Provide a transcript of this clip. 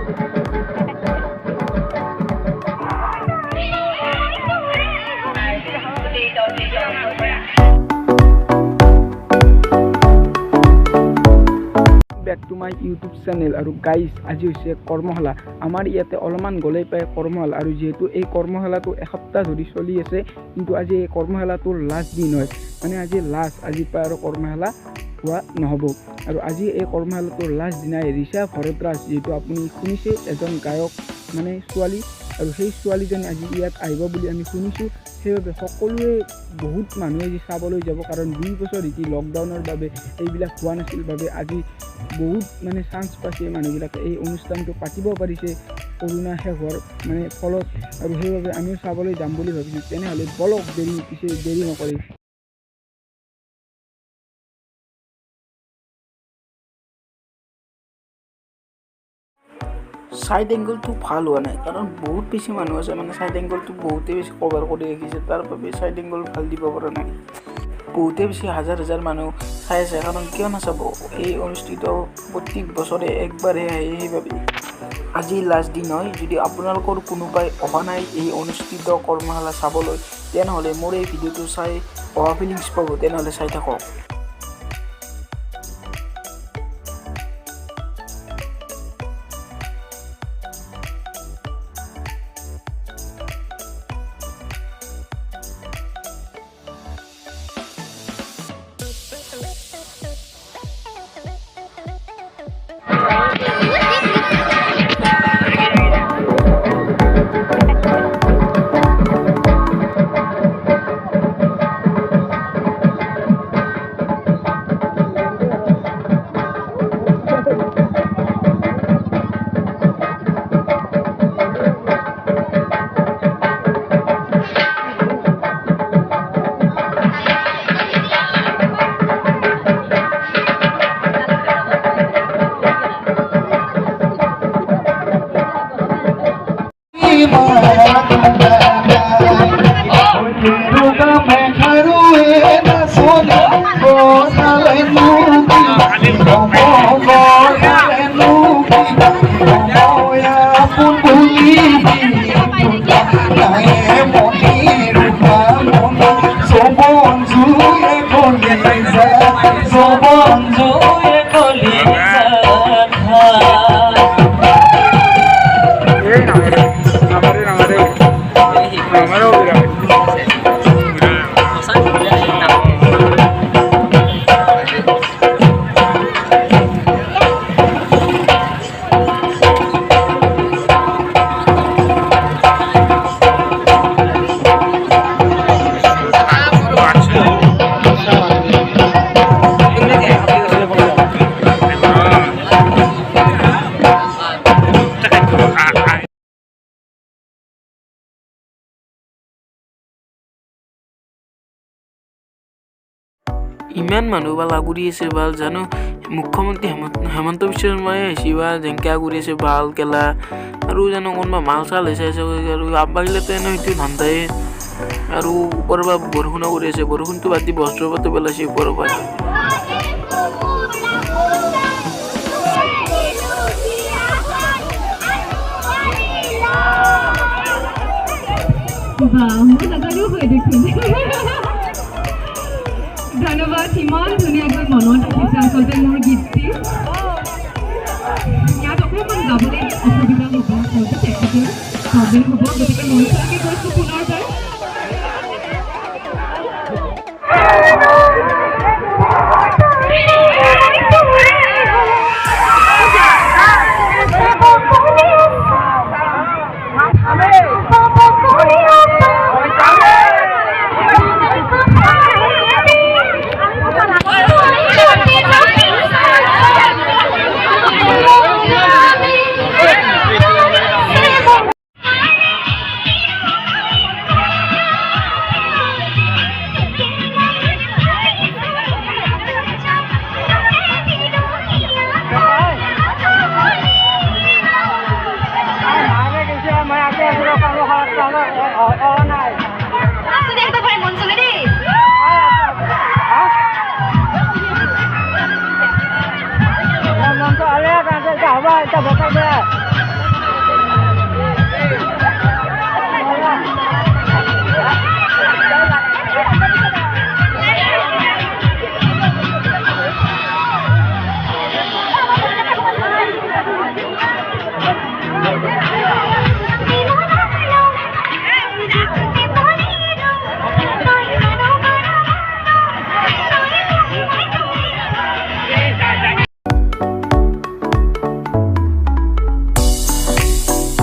Back to my YouTube channel আৰু guys আজি হৈছে কৰ্মশালা। আমাৰ ইয়াতে অলপমান গ'লেই পায় কৰ্মশালা, আৰু যিহেতু এই কৰ্মশালাটো এসপ্তাহ ধৰি চলি আছে, কিন্তু আজি এই কৰ্মশালাটোৰ লাষ্ট দিন হয়, মানে আজি লাষ্ট, আজিৰ পৰা আৰু কৰ্মশালা হোৱা নহ'ব। আৰু আজি এই কৰ্মশালাটোৰ লাষ্ট দিনাই ৰিচা ভৰদ্বাজ, যিহেতু আপুনি শুনিছে, এজন গায়ক মানে ছোৱালী, আৰু সেই ছোৱালীজনী আজি ইয়াত আহিব বুলি আমি শুনিছোঁ। সেইবাবে সকলোৱে বহুত মানুহে আজি চাবলৈ যাব, কাৰণ 2 বছৰ এটি লকডাউনৰ বাবে এইবিলাক হোৱা নাছিল বাবে আজি বহুত মানে চান্স পাইছে মানুহবিলাকে এই অনুষ্ঠানটো পাতিব পাৰিছে কৰোণা শেষ হোৱাৰ মানে ফলত, আৰু সেইবাবে আমিও চাবলৈ যাম বুলি ভাবিছোঁ। তেনেহ'লে বলক দেৰি নকৰি ছাইড এংগলটো ভাল হোৱা নাই, কাৰণ বহুত বেছি মানুহ আছে, মানে ছাইড এংগলটো বহুতেই বেছি কভাৰ কৰি ৰাখিছে, তাৰ বাবে ছাইড এংগল ভাল দিব পৰা নাই। বহুতেই বেছি হাজাৰ মানুহ চাই আছে, কাৰণ কিয় নাচাব, এই অনুষ্ঠিত প্ৰত্যেক বছৰে একবাৰহে আহে, সেইবাবে আজি লাষ্ট দিন হয়। যদি আপোনালোকৰ কোনোবাই অহা নাই এই অনুষ্ঠিত কৰ্মশালা চাবলৈ, তেনেহ'লে মোৰ এই ভিডিঅ'টো চাই অহা ফিলিংছ পাব, তেনেহ'লে চাই থাকক। ইমান মানুহ বা আগুৰি আছে ভাল জানো, মুখ্যমন্ত্ৰী হেমন্ত বিশ্ব শৰ্মাই আহিছে বা যেনেকৈ আগুৰি আছে ভাল কেলা, আৰু জানো কোনোবা মাল চাল হৈছে আৰু আবাগিলেতো এনেও সেইটো ধান্দায়ে, আৰু ওপৰৰ পৰা বৰষুণো কৰি আছে, বৰষুণটো বাদ দি বস্ত্ৰ পাতি পেলাইছে ওপৰৰ পৰা। ধন্যবাদ, ইমান ধুনীয়াকৈ মনত ৰাখিছে আচলতে মোৰ গীতটি। ইয়াত অকণমান গাবলৈ অসুবিধা হ'ব, হয়তো টেকনিকেল প্ৰব্লেম হ'ব, গতিকে মঞ্চলৈকে গৈছোঁ পুনৰবাৰ। Nah,